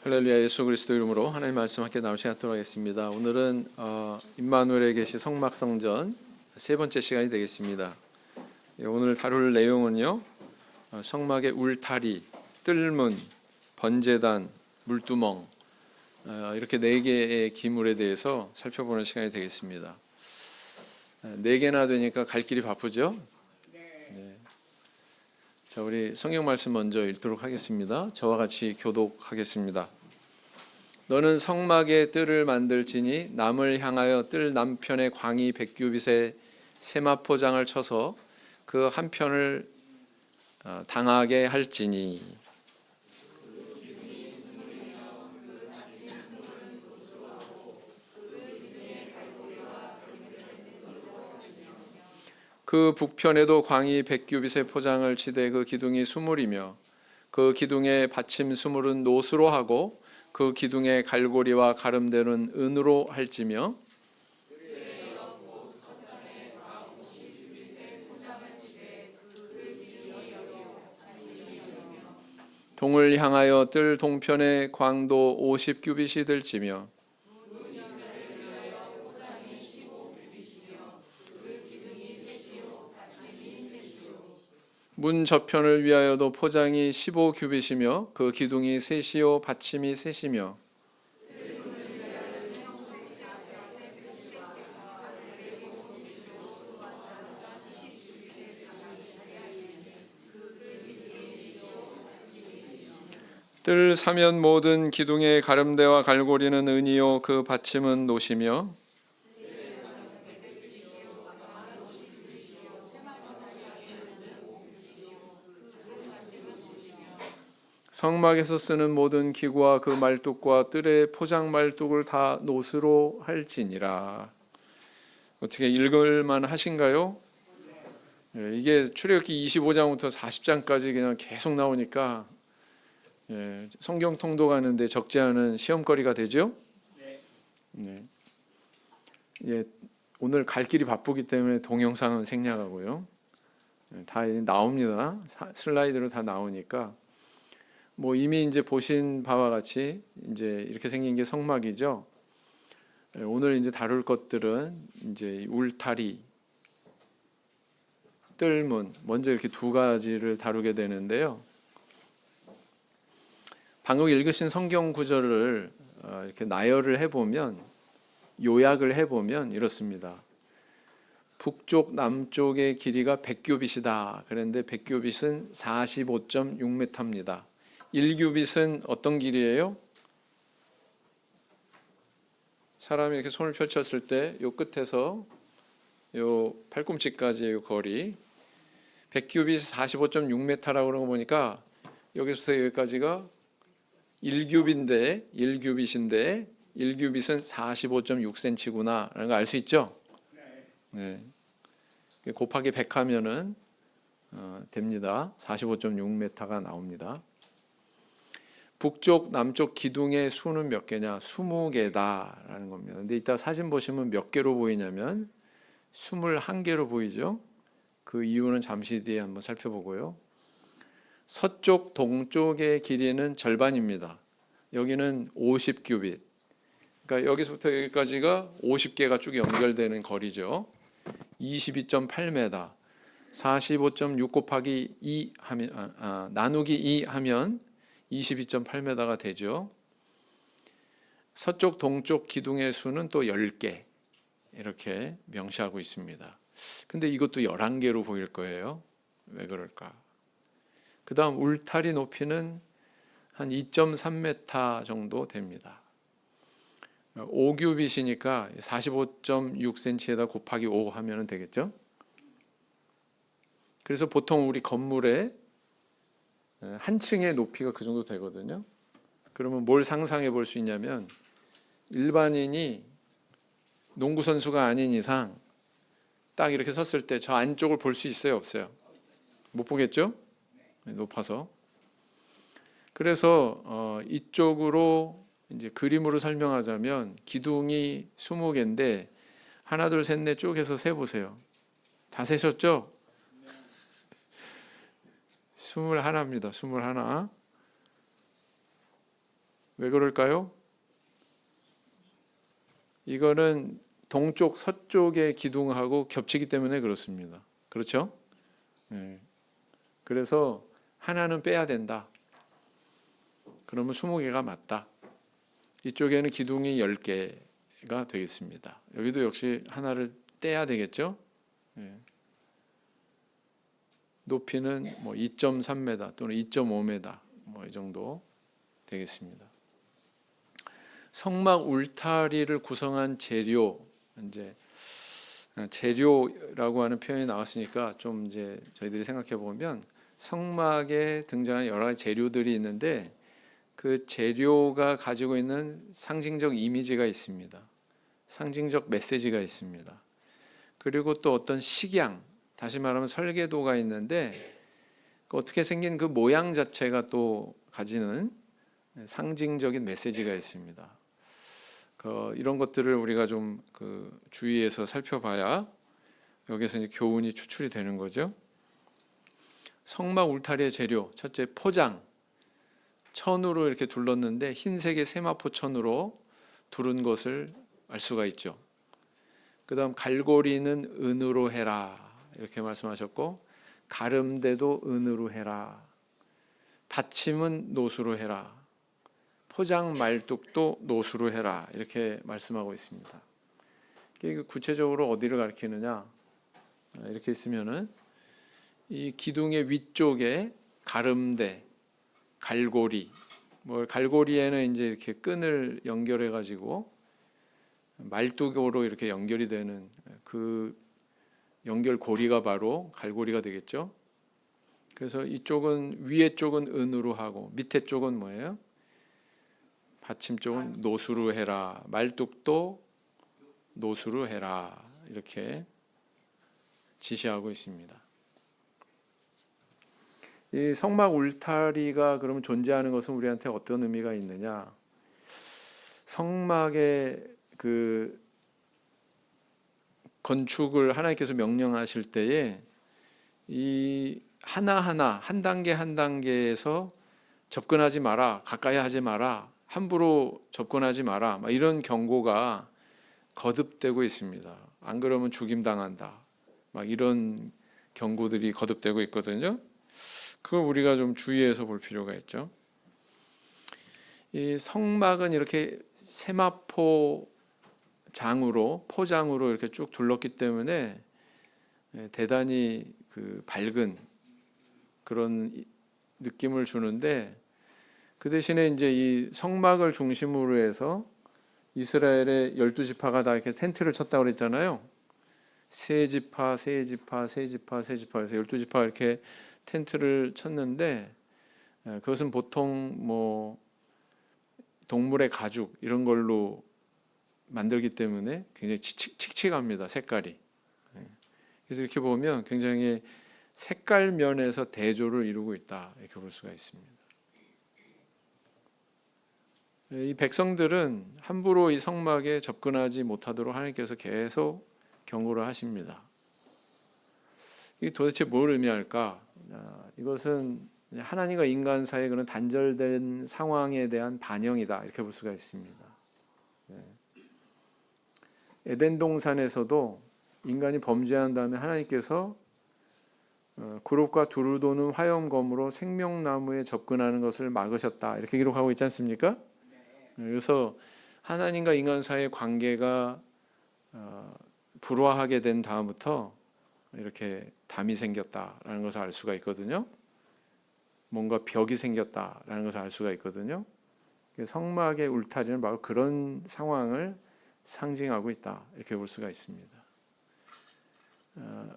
할렐루야. 예수 그리스도 이름으로 하나님 말씀 함께 나누시 하도록 하겠습니다. 오늘은 임마누엘에 계신 성막성전 세 번째 시간이 되겠습니다. 오늘 다룰 내용은요, 성막의 울타리, 뜰문, 번제단, 물두멍, 이렇게 네 개의 기물에 대해서 살펴보는 시간이 되겠습니다. 네 개나 되니까 갈 길이 바쁘죠? 네. 자, 우리 성경 말씀 먼저 읽도록 하겠습니다. 저와 같이 교독하겠습니다. 너는 성막의 뜰을 만들지니 남을 향하여 뜰 남편의 광이 100규빗의 세마포장을 쳐서 그 한편을 당하게 할지니 그 북편에도 광이 100규빗의 포장을 치되 그 기둥이 수물이며 그 기둥의 받침 수물은 노수로 하고 그 기둥의 갈고리와 가름대는 은으로 할지며 동을 향하여 뜰 동편의 광도 50규빗이 될지며 문 저편을 위하여도 포장이 15규빗이며 그 기둥이 셋이요 받침이 셋이며 뜰 사면 모든 기둥의 가름대와 갈고리는 은이요 그 받침은 노시며 성막에서 쓰는 모든 기구와 그 말뚝과 뜰의 포장 말뚝을 다 노스로 할지니라. 어떻게 읽을만 하신가요? 이게 출애굽기 25장부터 40장까지 그냥 계속 나오니까 성경 통독하는데 적지 않은 시험거리가 되죠? 네. 오늘 갈 길이 바쁘기 때문에 동영상은 생략하고요. 다 나옵니다. 슬라이드로 다 나오니까 뭐 이미 이제 보신 바와 같이 이제 이렇게 생긴 게 성막이죠. 오늘 이제 다룰 것들은 이제 울타리, 뜰문, 먼저 이렇게 두 가지를 다루게 되는데요. 방금 읽으신 성경 구절을 이렇게 나열을 해보면, 요약을 해보면 이렇습니다. 북쪽 남쪽의 길이가 100규빗이다. 그런데 100규빗은 45.6m입니다. 1규빗은 어떤 길이에요? 사람이 이렇게 손을 펼쳤을 때 요 끝에서 요 팔꿈치까지의 요 거리 100규빗이 45.6m라고 그런 거 보니까 여기서부터 여기까지가 1규빗인데 1규빗은 45.6cm구나 라는 거 알 수 있죠? 네. 곱하기 100 하면은 됩니다. 45.6m가 나옵니다. 북쪽 남쪽 기둥의 수는 몇 개냐? 20개다라는 겁니다. 근데 이따 사진 보시면 몇 개로 보이냐면 21개로 보이죠. 그 이유는 잠시 뒤에 한번 살펴보고요. 서쪽 동쪽의 길이는 절반입니다. 여기는 50규빗. 그러니까 여기서부터 여기까지가 50개가 쭉 연결되는 거리죠. 22.8m. 45.6 곱하기 2 하면 나누기 2 하면 22.8m가 되죠. 서쪽 동쪽 기둥의 수는 또 10개 이렇게 명시하고 있습니다. 근데 이것도 11개로 보일 거예요. 왜 그럴까? 그 다음 울타리 높이는 한 2.3m 정도 됩니다. 5규빗이니까 45.6cm에다 곱하기 5 하면 되겠죠. 그래서 보통 우리 건물에 한 층의 높이가 그 정도 되거든요. 그러면 뭘 상상해 볼 수 있냐면 일반인이 농구 선수가 아닌 이상 딱 이렇게 섰을 때 저 안쪽을 볼 수 있어요, 없어요? 못 보겠죠? 높아서. 그래서 이쪽으로 이제 그림으로 설명하자면 기둥이 20개인데 하나 둘 셋 넷 쪼개서 세 보세요. 다 세셨죠? 21입니다. 21. 왜 그럴까요? 이거는 동쪽 서쪽의 기둥하고 겹치기 때문에 그렇습니다. 그렇죠? 네. 그래서 하나는 빼야 된다. 그러면 20개가 맞다. 이쪽에는 기둥이 10개가 되겠습니다. 여기도 역시 하나를 떼야 되겠죠? 네. 높이는 뭐 2.3m 또는 2.5m 뭐 이 정도 되겠습니다. 성막 울타리를 구성한 재료, 이제 재료라고 하는 표현이 나왔으니까 좀 이제 저희들이 생각해 보면 성막에 등장하는 여러 가지 재료들이 있는데 그 재료가 가지고 있는 상징적 이미지가 있습니다. 상징적 메시지가 있습니다. 그리고 또 어떤 식양, 다시 말하면 설계도가 있는데 어떻게 생긴 그 모양 자체가 또 가지는 상징적인 메시지가 있습니다. 이런 것들을 우리가 좀 주의해서 살펴봐야 여기서 이제 교훈이 추출이 되는 거죠. 성막 울타리의 재료, 첫째 포장, 천으로 이렇게 둘렀는데 흰색의 세마포 천으로 두른 것을 알 수가 있죠. 그다음 갈고리는 은으로 해라 이렇게 말씀하셨고 가름대도 은으로 해라. 받침은 노수로 해라. 포장 말뚝도 노수로 해라 이렇게 말씀하고 있습니다. 구체적으로 어디를 가리키느냐? 이렇게 있으면은 이 기둥의 위쪽에 가름대, 갈고리, 갈고리에는 이제 이렇게 끈을 연결해 가지고 말뚝으로 이렇게 연결이 되는 그 연결고리가 바로 갈고리가 되겠죠. 그래서 이쪽은 위에 쪽은 은으로 하고 밑에 쪽은 뭐예요? 받침 쪽은 노수로 해라. 말뚝도 노수로 해라. 이렇게 지시하고 있습니다. 이 성막 울타리가 그러면 존재하는 것은 우리한테 어떤 의미가 있느냐? 성막의 그 건축을 하나님께서 명령하실 때에 이 하나하나 한 단계 한 단계에서 접근하지 마라, 가까이 하지 마라, 함부로 접근하지 마라, 이런 경고가 거듭되고 있습니다. 안 그러면 죽임당한다. 이런 경고들이 거듭되고 있거든요. 그거 우리가 좀 주의해서 볼 필요가 있죠. 이 성막은 이렇게 세마포 포장으로 이렇게 쭉 둘렀기 때문에 대단히 밝은 그런 느낌을 주는데 그 대신에 이제 이 성막을 중심으로 해서 이스라엘의 12지파가 다 이렇게 텐트를 쳤다고 그랬잖아요. 세 지파, 세 지파, 세 지파, 세 지파에서 12지파 이렇게 텐트를 쳤는데 그것은 보통 뭐 동물의 가죽 이런 걸로 만들기 때문에 굉장히 칙칙합니다. 색깔이. 그래서 이렇게 보면 굉장히 색깔 면에서 대조를 이루고 있다 이렇게 볼 수가 있습니다. 이 백성들은 함부로 이 성막에 접근하지 못하도록 하나님께서 계속 경고를 하십니다. 이게 도대체 뭘 의미할까? 이것은 하나님과 인간 사이의 그런 단절된 상황에 대한 반영이다 이렇게 볼 수가 있습니다. 에덴 동산에서도 인간이 범죄한 다음에 하나님께서 그룹과 두루 도는 화염검으로 생명나무에 접근하는 것을 막으셨다 이렇게 기록하고 있지 않습니까? 그래서 하나님과 인간 사이의 관계가 불화하게 된 다음부터 이렇게 담이 생겼다라는 것을 알 수가 있거든요. 뭔가 벽이 생겼다라는 것을 알 수가 있거든요. 성막의 울타리는 바로 그런 상황을 상징하고 있다 이렇게 볼 수가 있습니다.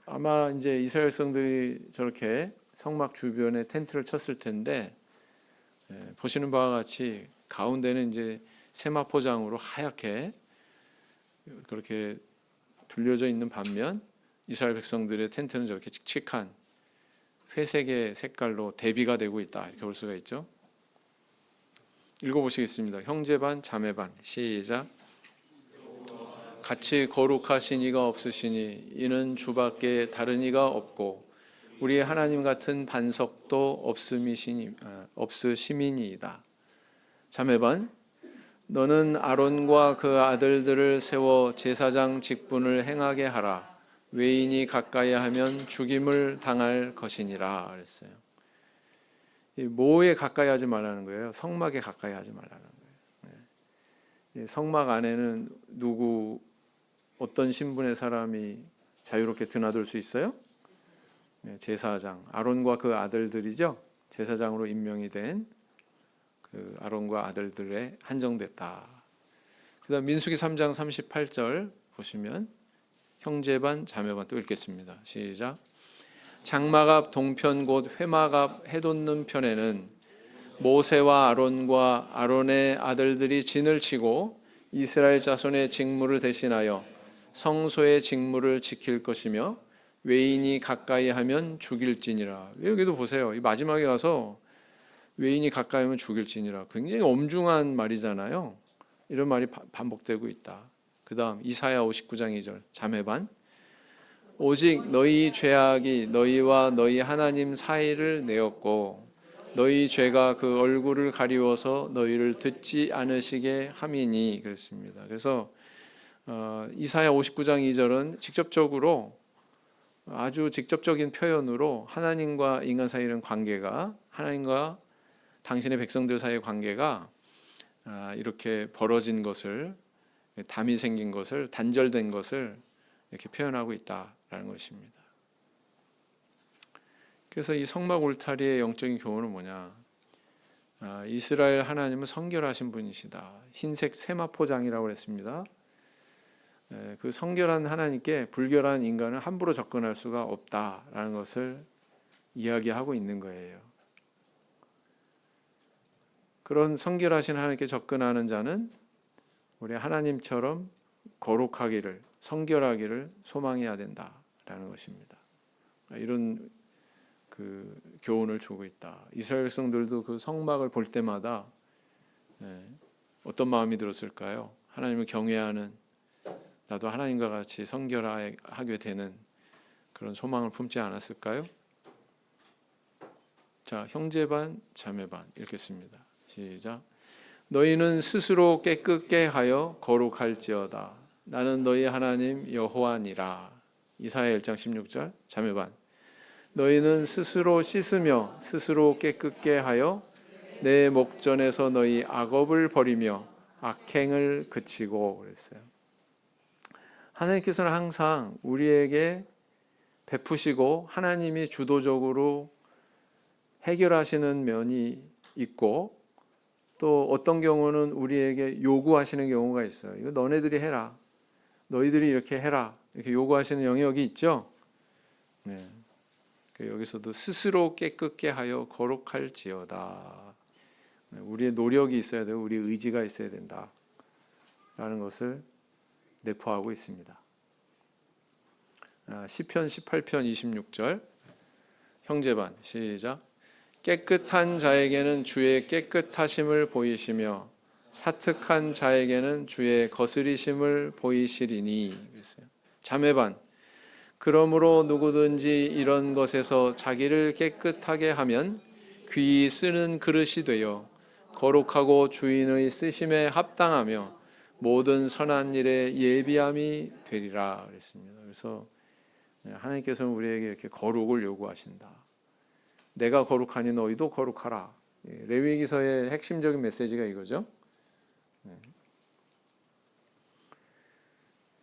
아마 이제 이스라엘 백성들이 저렇게 성막 주변에 텐트를 쳤을 텐데 보시는 바와 같이 가운데는 이제 세마포장으로 하얗게 그렇게 둘려져 있는 반면 이스라엘 백성들의 텐트는 저렇게 칙칙한 회색의 색깔로 대비가 되고 있다 이렇게 볼 수가 있죠. 읽어보시겠습니다. 형제 반 자매 반 시작. 같이 거룩하신 이가 없으시니 이는 주밖에 다른 이가 없고 우리의 하나님 같은 반석도 없으심이니이다. 자매반, 너는 아론과 그 아들들을 세워 제사장 직분을 행하게 하라. 외인이 가까이 하면 죽임을 당할 것이니라 그랬어요. 이 뭐에 가까이 하지 말라는 거예요? 성막에 가까이 하지 말라는 거예요. 성막 안에는 누구 어떤 신분의 사람이 자유롭게 드나들 수 있어요? 제사장, 아론과 그 아들들이죠. 제사장으로 임명이 된 그 아론과 아들들에 한정됐다. 그다음 민수기 3장 38절 보시면 형제반 자매반 또 읽겠습니다. 시작. 장막 앞 동편 곧 회막 앞 해돋는 편에는 모세와 아론과 아론의 아들들이 진을 치고 이스라엘 자손의 직무를 대신하여 성소의 직무를 지킬 것이며 외인이 가까이 하면 죽일지니라. 여기도 보세요. 이 마지막에 가서 외인이 가까이 하면 죽일지니라. 굉장히 엄중한 말이잖아요. 이런 말이 반복되고 있다. 그 다음 이사야 59장 2절 자매반, 오직 너희 죄악이 너희와 너희 하나님 사이를 내었고 너희 죄가 그 얼굴을 가리워서 너희를 듣지 않으시게 함이니 그랬습니다. 그래서 이사야 59장 2절은 직접적으로 아주 직접적인 표현으로 하나님과 인간 사이의 관계가, 하나님과 당신의 백성들 사이의 관계가 이렇게 벌어진 것을, 담이 생긴 것을, 단절된 것을 이렇게 표현하고 있다라는 것입니다. 그래서 이 성막 울타리의 영적인 교훈은 뭐냐? 이스라엘 하나님은 성결하신 분이시다. 흰색 세마포장이라고 했습니다. 그 성결한 하나님께 불결한 인간은 함부로 접근할 수가 없다라는 것을 이야기하고 있는 거예요. 그런 성결하신 하나님께 접근하는 자는 우리 하나님처럼 거룩하기를, 성결하기를 소망해야 된다라는 것입니다. 이런 그 교훈을 주고 있다. 이스라엘 백성들도 그 성막을 볼 때마다 어떤 마음이 들었을까요? 하나님을 경외하는, 나도 하나님과 같이 성결하게 되는 그런 소망을 품지 않았을까요? 자, 형제반 자매반 읽겠습니다. 시작. 너희는 스스로 깨끗게 하여 거룩할지어다. 나는 너희 하나님 여호와니라. 이사야 1장 16절 자매반, 너희는 스스로 씻으며 스스로 깨끗게 하여 내 목전에서 너희 악업을 버리며 악행을 그치고 그랬어요. 하나님께서는 항상 우리에게 베푸시고 하나님이 주도적으로 해결하시는 면이 있고, 또 어떤 경우는 우리에게 요구하시는 경우가 있어요. 이거 너네들이 해라, 너희들이 이렇게 해라, 이렇게 요구하시는 영역이 있죠. 네. 여기서도 스스로 깨끗게 하여 거룩할지어다. 우리의 노력이 있어야 되고 우리의 의지가 있어야 된다라는 것을 내포하고 있습니다. 시편 18편 26절 형제반 시작. 깨끗한 자에게는 주의 깨끗하심을 보이시며 사특한 자에게는 주의 거스리심을 보이시리니. 자매반, 그러므로 누구든지 이런 것에서 자기를 깨끗하게 하면 귀히 쓰는 그릇이 되어 거룩하고 주인의 쓰심에 합당하며 모든 선한 일에 예비함이 되리라 그랬습니다. 그래서 하나님께서는 우리에게 이렇게 거룩을 요구하신다. 내가 거룩하니 너희도 거룩하라. 레위기서의 핵심적인 메시지가 이거죠.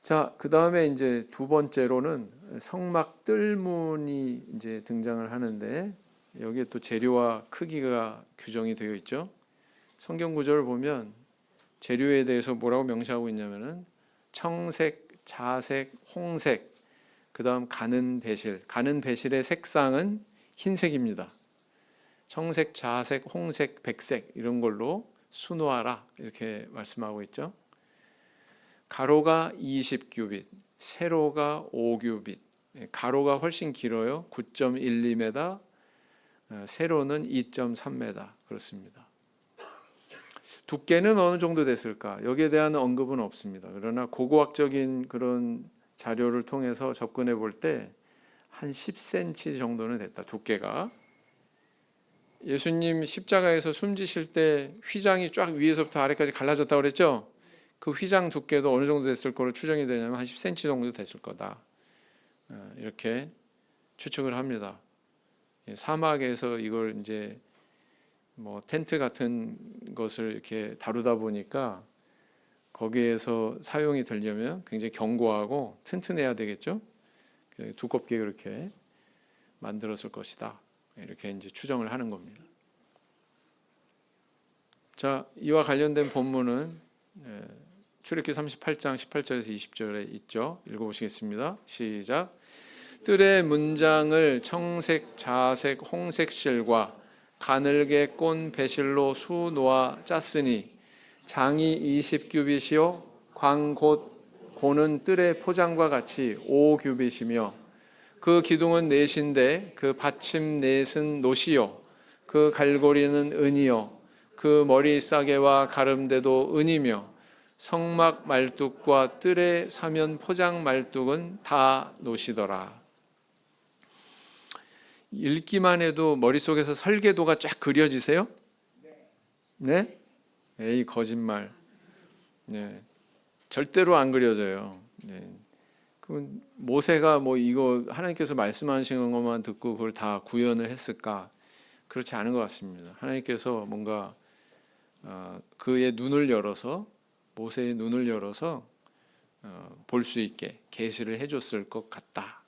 자, 그 다음에 이제 두 번째로는 성막 뜰문이 이제 등장을 하는데, 여기에 또 재료와 크기가 규정이 되어 있죠. 성경 구절을 보면 재료에 대해서 뭐라고 명시하고 있냐면은 청색, 자색, 홍색, 그 다음 가는 배실. 가는 배실의 색상은 흰색입니다. 청색, 자색, 홍색, 백색 이런 걸로 수놓아라 이렇게 말씀하고 있죠. 가로가 20규빗, 세로가 5규빗. 가로가 훨씬 길어요. 9.12m, 세로는 2.3m 그렇습니다. 두께는 어느 정도 됐을까? 여기에 대한 언급은 없습니다. 그러나 고고학적인 그런 자료를 통해서 접근해 볼 때 한 10cm 정도는 됐다. 두께가 예수님 십자가에서 숨지실 때 휘장이 쫙 위에서부터 아래까지 갈라졌다고 그랬죠? 그 휘장 두께도 어느 정도 됐을 거로 추정이 되냐면 한 10cm 정도 됐을 거다. 이렇게 추측을 합니다. 사막에서 이걸 이제 뭐 텐트 같은 것을 이렇게 다루다 보니까 거기에서 사용이 되려면 굉장히 견고하고 튼튼해야 되겠죠? 두껍게 그렇게 만들었을 것이다. 이렇게 이제 추정을 하는 겁니다. 자, 이와 관련된 본문은 출애굽기 38장 18절에서 20절에 있죠. 읽어보시겠습니다. 시작. 뜰의 문장을 청색, 자색, 홍색 실과 가늘게 꼰 배실로 수 놓아 짰으니 장이 20규빗이요 광곧 고는 뜰의 포장과 같이 5규빗이며 그 기둥은 넷인데 그 받침 넷은 노시요 그 갈고리는 은이요 그 머리 싸개와 가름대도 은이며 성막 말뚝과 뜰의 사면 포장 말뚝은 다 노시더라. 읽기만 해도 머릿속에서 설계도가 쫙 그려지세요? 네? 에이 거짓말. 네. 절대로 안 그려져요. 네. 그 모세가 뭐 이거 하나님께서 말씀하시는 것만 듣고 그걸 다 구현을 했을까? 그렇지 않은 것 같습니다. 하나님께서 뭔가 그의 눈을 열어서 모세의 눈을 열어서 볼 수 있게 계시를 해줬을 것 같다.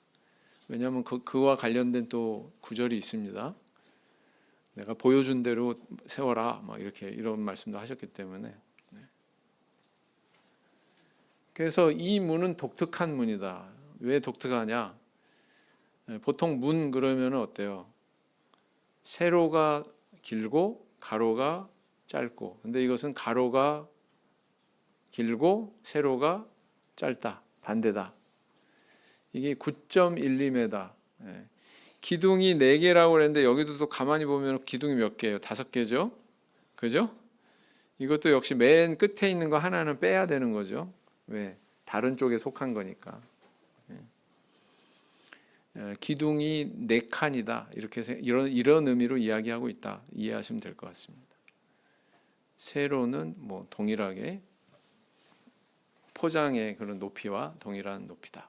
왜냐하면 그와 관련된 또 구절이 있습니다. 내가 보여준 대로 세워라, 막 이렇게 이런 말씀도 하셨기 때문에. 그래서 이 문은 독특한 문이다. 왜 독특하냐? 보통 문 그러면 어때요? 세로가 길고 가로가 짧고, 근데 이것은 가로가 길고 세로가 짧다, 반대다. 이게 9.12m. 기둥이 4개라고 그랬는데 여기도 또 가만히 보면 기둥이 몇 개예요? 5개죠? 그죠? 이것도 역시 맨 끝에 있는 거 하나는 빼야 되는 거죠. 왜? 다른 쪽에 속한 거니까. 기둥이 4칸이다. 이렇게 이런 의미로 이야기하고 있다. 이해하시면 될 것 같습니다. 세로는 뭐 동일하게 포장의 그런 높이와 동일한 높이다.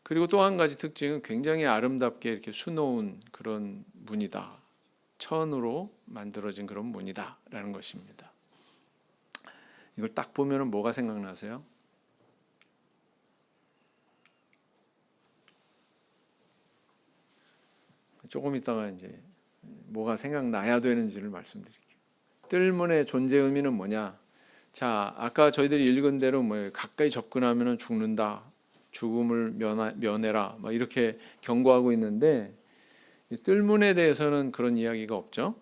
그리고 또 한 가지 특징은 굉장히 아름답게 이렇게 수놓은 그런 문이다. 천으로 만들어진 그런 문이다라는 것입니다. 이걸 딱 보면은 뭐가 생각나세요? 조금 있다가 이제 뭐가 생각나야 되는지를 말씀드릴게요. 뜰문의 존재 의미는 뭐냐? 자, 아까 저희들이 읽은 대로 뭐 가까이 접근하면 죽는다, 죽음을 면해라, 막 이렇게 경고하고 있는데 뜰문에 대해서는 그런 이야기가 없죠.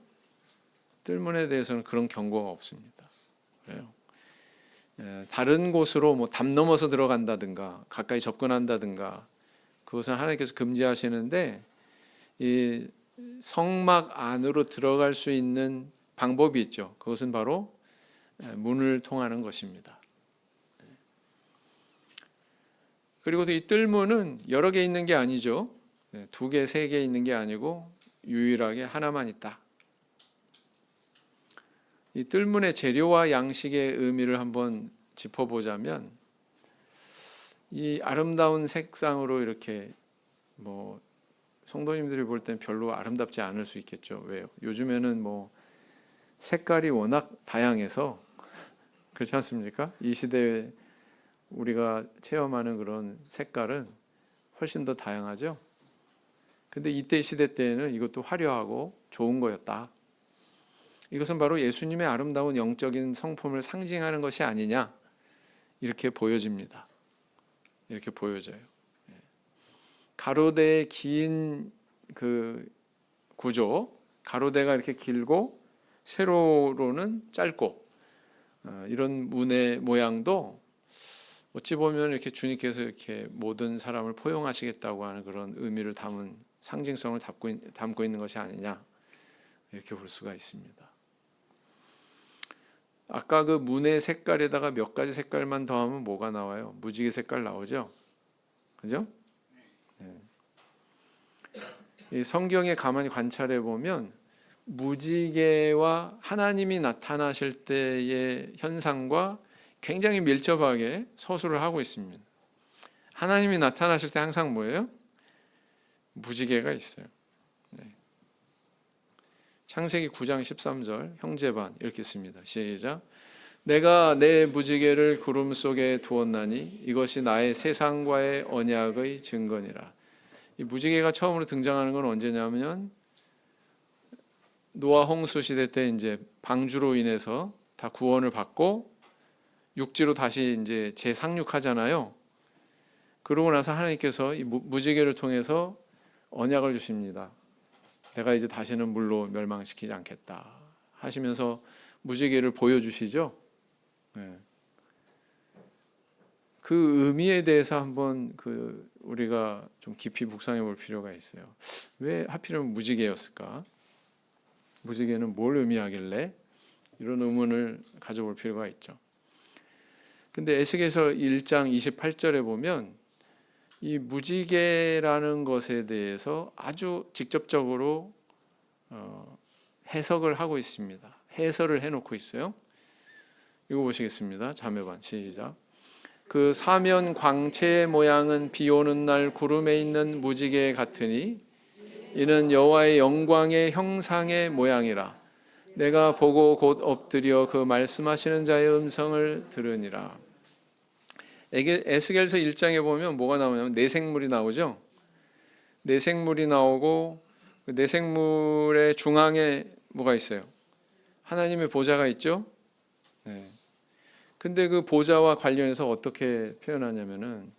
뜰문에 대해서는 그런 경고가 없습니다. 그래요. 다른 곳으로 뭐 담 넘어서 들어간다든가 가까이 접근한다든가 그것은 하나님께서 금지하시는데 이 성막 안으로 들어갈 수 있는 방법이 있죠. 그것은 바로 문을 통하는 것입니다. 그리고 이 뜰문은 여러 개 있는 게 아니죠. 2개, 3개 있는 게 아니고 유일하게 하나만 있다. 이 뜰문의 재료와 양식의 의미를 한번 짚어보자면 이 아름다운 색상으로 이렇게 뭐 성도님들이 볼 땐 별로 아름답지 않을 수 있겠죠. 왜요? 요즘에는 뭐 색깔이 워낙 다양해서 그렇지 않습니까? 이 시대에 우리가 체험하는 그런 색깔은 훨씬 더 다양하죠. 근데 이때 시대 때에는 이것도 화려하고 좋은 거였다. 이것은 바로 예수님의 아름다운 영적인 성품을 상징하는 것이 아니냐 이렇게 보여집니다. 이렇게 보여져요. 가로대의 긴 그 구조, 가로대가 이렇게 길고 세로로는 짧고 이런 문의 모양도 어찌 보면 이렇게 주님께서 이렇게 모든 사람을 포용하시겠다고 하는 그런 의미를 담은 상징성을 담고 있는 것이 아니냐 이렇게 볼 수가 있습니다. 아까 그 문의 색깔에다가 몇 가지 색깔만 더하면 뭐가 나와요? 무지개 색깔 나오죠? 그죠? 네. 이 성경에 가만히 관찰해 보면 무지개와 하나님이 나타나실 때의 현상과 굉장히 밀접하게 서술을 하고 있습니다. 하나님이 나타나실 때 항상 뭐예요? 무지개가 있어요. 네. 창세기 9장 13절 형제반 이렇게 씁니다. 시작. 내가 내 무지개를 구름 속에 두었나니 이것이 나의 세상과의 언약의 증거니라. 이 무지개가 처음으로 등장하는 건 언제냐면 노아 홍수 시대 때 이제 방주로 인해서 다 구원을 받고 육지로 다시 이제 재상륙하잖아요. 그러고 나서 하나님께서 이 무지개를 통해서 언약을 주십니다. 내가 이제 다시는 물로 멸망시키지 않겠다 하시면서 무지개를 보여주시죠. 네. 그 의미에 대해서 한번 우리가 좀 깊이 묵상해 볼 필요가 있어요. 왜 하필이면 무지개였을까? 무지개는 뭘 의미하길래? 이런 의문을 가져볼 필요가 있죠. 근데 에스겔서 1장 28절에 보면 이 무지개라는 것에 대해서 아주 직접적으로 해석을 하고 있습니다. 해설을 해놓고 있어요. 이거 보시겠습니다. 자매반 시작. 그 사면 광채의 모양은 비 오는 날 구름에 있는 무지개 같으니 이는 여호와의 영광의 형상의 모양이라. 내가 보고 곧 엎드려 그 말씀하시는 자의 음성을 들으니라. 에스겔서 1장에 보면 뭐가 나오냐면 내생물이 나오죠. 내생물이 나오고 그 내생물의 중앙에 뭐가 있어요? 하나님의 보좌가 있죠. 네. 근데 그 보좌와 관련해서 어떻게 표현하냐면은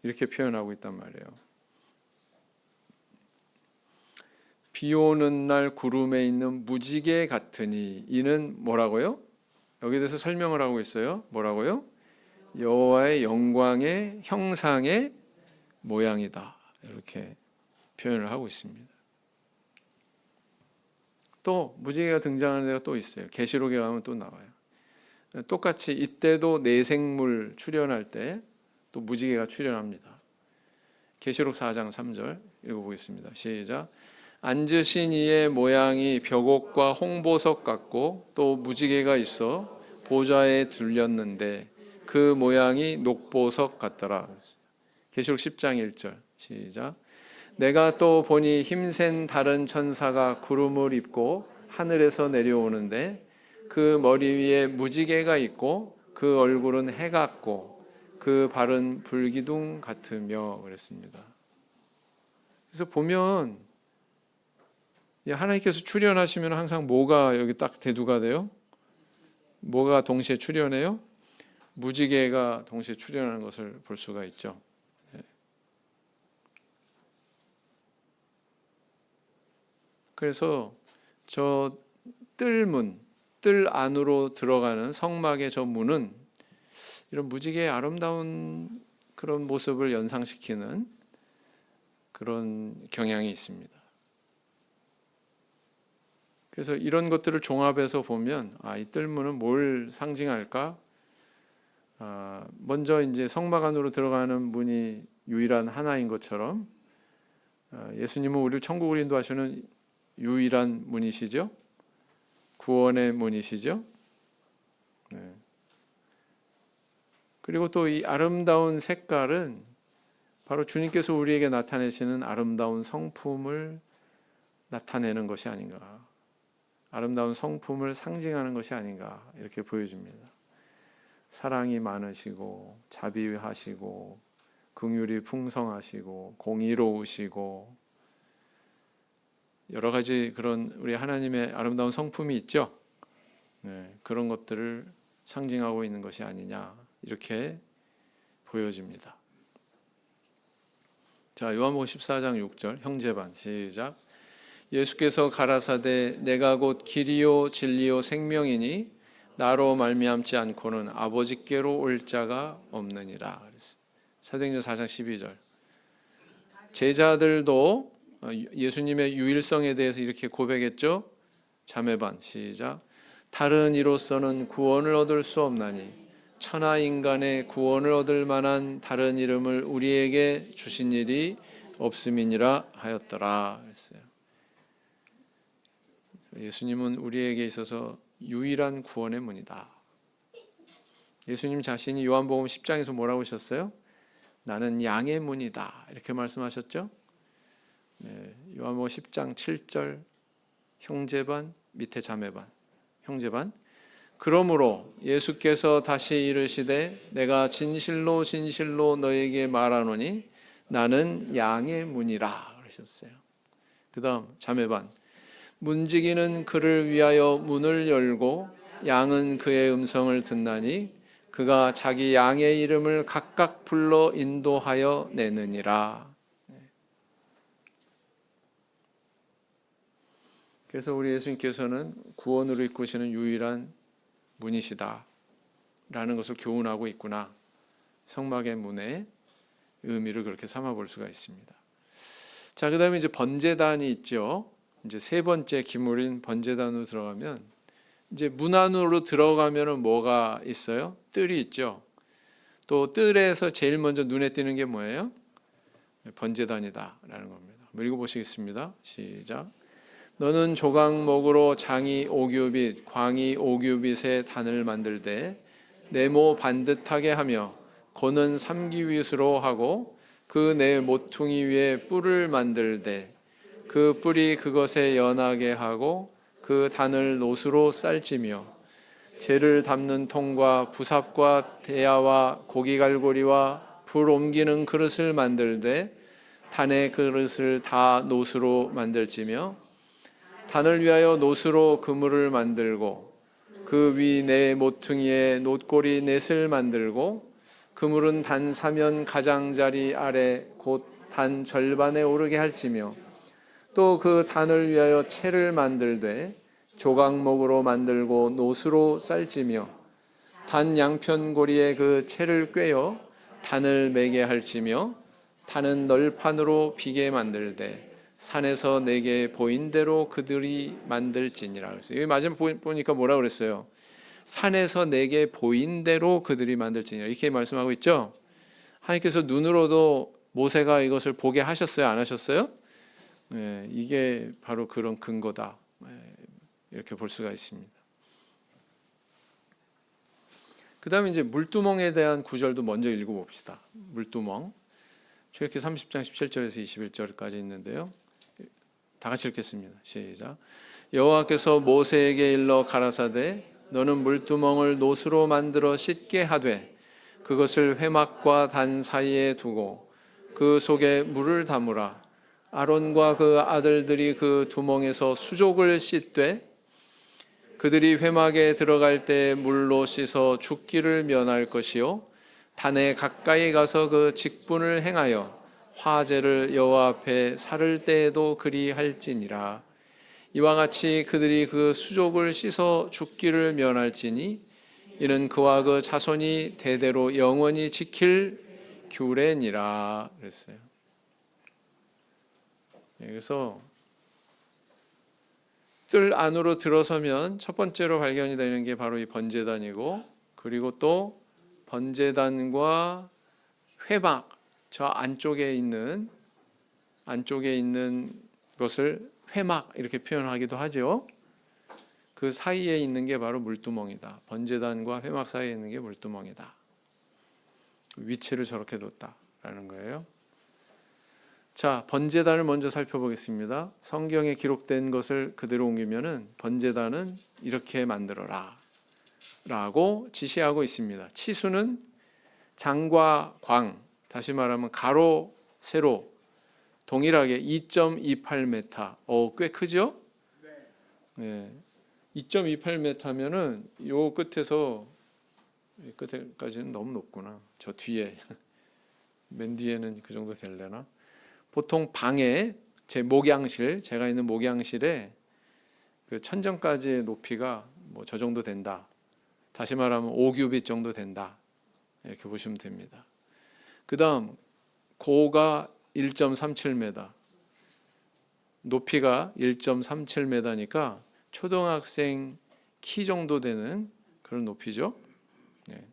이렇게 표현하고 있단 말이에요. 비 오는 날 구름에 있는 무지개 같으니 이는 뭐라고요? 여기에 대해서 설명을 하고 있어요. 뭐라고요? 여호와의 영광의 형상의 모양이다. 이렇게 표현을 하고 있습니다. 또 무지개가 등장하는 데가 또 있어요. 계시록에 가면 또 나와요. 똑같이 이때도 내생물 출현할 때 또 무지개가 출현합니다. 계시록 4장 3절 읽어보겠습니다. 시작. 앉으신 이의 모양이 벽옥과 홍보석 같고 또 무지개가 있어 보좌에 둘렸는데 그 모양이 녹보석 같더라. 계시록 10장 1절 시작. 내가 또 보니 힘센 다른 천사가 구름을 입고 하늘에서 내려오는데 그 머리 위에 무지개가 있고 그 얼굴은 해 같고 그 발은 불기둥 같으며 그랬습니다. 그래서 보면 하나님께서 출현하시면 항상 뭐가 여기 딱 대두가 돼요? 뭐가 동시에 출현해요? 무지개가 동시에 출현하는 것을 볼 수가 있죠. 그래서 저 뜰문, 뜰 안으로 들어가는 성막의 저 문은 이런 무지개의 아름다운 그런 모습을 연상시키는 그런 경향이 있습니다. 그래서 이런 것들을 종합해서 보면 이 뜰문은 뭘 상징할까? 먼저 이제 성막 안으로 들어가는 문이 유일한 하나인 것처럼 예수님은 우리를 천국으로 인도하시는 유일한 문이시죠. 구원의 문이시죠. 네. 그리고 또 이 아름다운 색깔은 바로 주님께서 우리에게 나타내시는 아름다운 성품을 나타내는 것이 아닌가. 아름다운 성품을 상징하는 것이 아닌가 이렇게 보여집니다. 사랑이 많으시고 자비하시고 긍휼이 풍성하시고 공의로우시고 여러 가지 그런 우리 하나님의 아름다운 성품이 있죠. 네, 그런 것들을 상징하고 있는 것이 아니냐 이렇게 보여집니다. 자, 요한복음 14장 6절 형제반 시작. 예수께서 가라사대 내가 곧 길이요 진리요 생명이니 나로 말미암지 않고는 아버지께로 올 자가 없느니라. 사도행전 4장 12절. 제자들도 예수님의 유일성에 대해서 이렇게 고백했죠. 자매반 시작. 다른 이로서는 구원을 얻을 수 없나니 천하 인간의 구원을 얻을 만한 다른 이름을 우리에게 주신 일이 없음이니라 하였더라. 그랬어요. 예수님은 우리에게 있어서 유일한 구원의 문이다. 예수님 자신이 요한복음 10장에서 뭐라고 하셨어요? 나는 양의 문이다. 이렇게 말씀하셨죠? 네, 요한복음 10장 7절 형제반 밑에 자매반 형제반. 그러므로 예수께서 다시 이르시되 내가 진실로 진실로 너에게 말하노니 나는 양의 문이라 그러셨어요. 그 다음 자매반. 문지기는 그를 위하여 문을 열고 양은 그의 음성을 듣나니 그가 자기 양의 이름을 각각 불러 인도하여 내느니라. 그래서 우리 예수님께서는 구원으로 이끄시는 유일한 문이시다 라는 것을 교훈하고 있구나. 성막의 문의 의미를 그렇게 삼아 볼 수가 있습니다. 자, 그 다음에 이제 번제단이 있죠. 이제 세 번째 기물인 번제단으로 들어가면 이제 문 안으로 들어가면은 뭐가 있어요? 뜰이 있죠. 또 뜰에서 제일 먼저 눈에 띄는 게 뭐예요? 번제단이다라는 겁니다. 읽어보시겠습니다. 시작. 너는 조각목으로 장이 5규빗, 광이 5규빗의 단을 만들되 네모 반듯하게 하며 고는 3규빗으로 하고 그 네 모퉁이 위에 뿔을 만들되 그 뿔이 그것에 연하게 하고 그 단을 노수로 쌀지며 재를 담는 통과 부삽과 대야와 고기갈고리와 불 옮기는 그릇을 만들되 단의 그릇을 다 노수로 만들지며 단을 위하여 노수로 그물을 만들고 그 위 네 모퉁이에 놋고리 넷을 만들고 그물은 단 사면 가장자리 아래 곧 단 절반에 오르게 할지며 또 그 단을 위하여 채를 만들되 조각목으로 만들고 노수로 쌀지며 단 양편고리에 그 채를 꿰어 단을 매게 할지며 단은 널판으로 비게 만들되 산에서 내게 보인 대로 그들이 만들지니라. 그래서 여기 마지막 보니까 뭐라 그랬어요? 산에서 내게 보인 대로 그들이 만들지니라. 이렇게 말씀하고 있죠. 하나님께서 눈으로도 모세가 이것을 보게 하셨어요? 안 하셨어요? 네, 이게 바로 그런 근거다. 이렇게 볼 수가 있습니다. 그 다음에 이제 물두멍에 대한 구절도 먼저 읽어봅시다. 물두멍. 출애굽기 30장 17절에서 21절까지 있는데요. 다 같이 읽겠습니다. 시작. 여호와께서 모세에게 일러 가라사대 너는 물두멍을 노수로 만들어 씻게 하되 그것을 회막과 단 사이에 두고 그 속에 물을 담으라. 아론과 그 아들들이 그 두멍에서 수족을 씻되 그들이 회막에 들어갈 때 물로 씻어 죽기를 면할 것이요 단에 가까이 가서 그 직분을 행하여 화제를 여호와 앞에 살을 때에도 그리할지니라. 이와 같이 그들이 그 수족을 씻어 죽기를 면할지니 이는 그와 그 자손이 대대로 영원히 지킬 규례니라 그랬어요. 그래서 뜰 안으로 들어서면 첫 번째로 발견이 되는 게 바로 이 번제단이고, 그리고 또 번제단과 회막, 저 안쪽에 있는 것을 회막 이렇게 표현하기도 하죠. 그 사이에 있는 게 바로 물두멍이다. 번제단과 회막 사이에 있는 게 물두멍이다. 위치를 저렇게 뒀다라는 거예요. 자, 번제단을 먼저 살펴보겠습니다. 성경에 기록된 것을 그대로 옮기면은 번제단은 이렇게 만들어라 라고 지시하고 있습니다. 치수는 장과 광, 다시 말하면 가로, 세로 동일하게 2.28m. 꽤 크죠? 네. 2.28m면은 요 끝에서 이 끝에까지는 너무 높구나. 저 뒤에 맨 뒤에는 그 정도 되려나? 보통 방에 제가 있는 목양실에 그 천정까지의 높이가 뭐 저 정도 된다. 다시 말하면 5규빗 정도 된다. 이렇게 보시면 됩니다. 그 다음 고가 1.37m, 높이가 1.37m니까 초등학생 키 정도 되는 그런 높이죠. 네.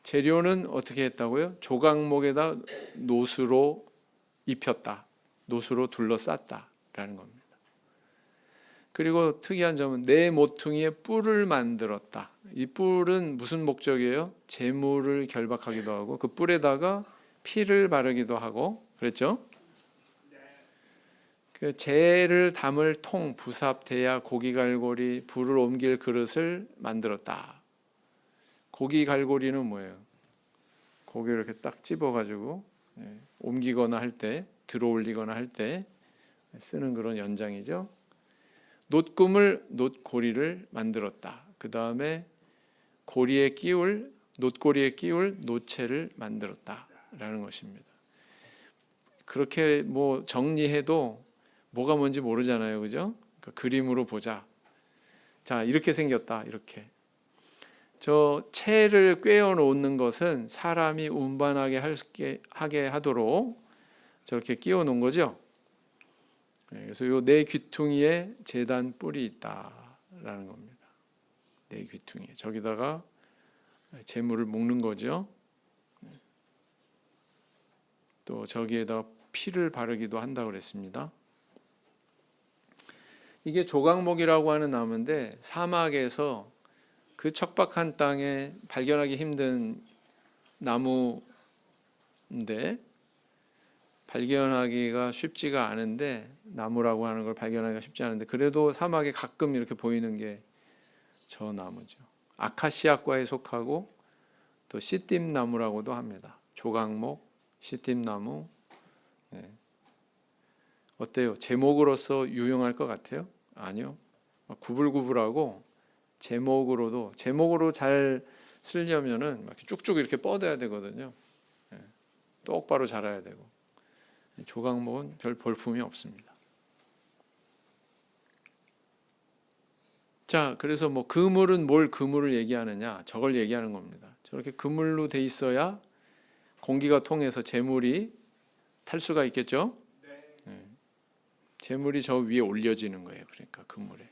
재료는 어떻게 했다고요? 조각목에다 노수로 입혔다. 노수로 둘러쌌다라는 겁니다. 그리고 특이한 점은 내 모퉁이에 뿔을 만들었다. 이 뿔은 무슨 목적이에요? 재물을 결박하기도 하고 그 뿔에다가 피를 바르기도 하고 그랬죠? 그 재를 담을 통, 부삽, 대야, 고기 갈고리, 불을 옮길 그릇을 만들었다. 고기 갈고리는 뭐예요? 고기를 이렇게 딱 집어가지고 옮기거나 할 때, 들어 올리거나 할 때 쓰는 그런 연장이죠. 놋금을 놋고리를 만들었다. 그 다음에 놋고리에 끼울 놋채를 만들었다라는 것입니다. 그렇게 뭐 정리해도 뭐가 뭔지 모르잖아요, 그죠? 그러니까 그림으로 보자. 자, 이렇게 생겼다, 이렇게. 저 채를 꿰어 놓는 것은 사람이 운반하게 하게 하도록 저렇게 끼워 놓은 거죠. 그래서 요 내 귀퉁이에 제단 뿔이 있다라는 겁니다. 내 귀퉁이에 저기다가 재물을 묶는 거죠. 또 저기에다 피를 바르기도 한다고 그랬습니다. 이게 조각목이라고 하는 나무인데 사막에서 그 척박한 땅에 발견하기 힘든 나무인데 발견하기가 쉽지가 않은데 나무라고 하는 걸 발견하기가 쉽지 않은데 그래도 사막에 가끔 이렇게 보이는 게 저 나무죠. 아카시아과에 속하고 또 시띠나무라고도 합니다. 조각목, 시띠나무. 네. 어때요? 제목으로서 유용할 것 같아요? 아니요. 구불구불하고 제목으로 잘 쓰려면은 막 쭉쭉 이렇게 뻗어야 되거든요. 네. 똑바로 자라야 되고. 조각목은 별 볼품이 없습니다. 자, 그래서 뭐 그물은 뭘 그물을 얘기하느냐? 저걸 얘기하는 겁니다. 저렇게 그물로 돼 있어야 공기가 통해서 재물이 탈 수가 있겠죠? 네. 재물이 저 위에 올려지는 거예요. 그러니까 그물에.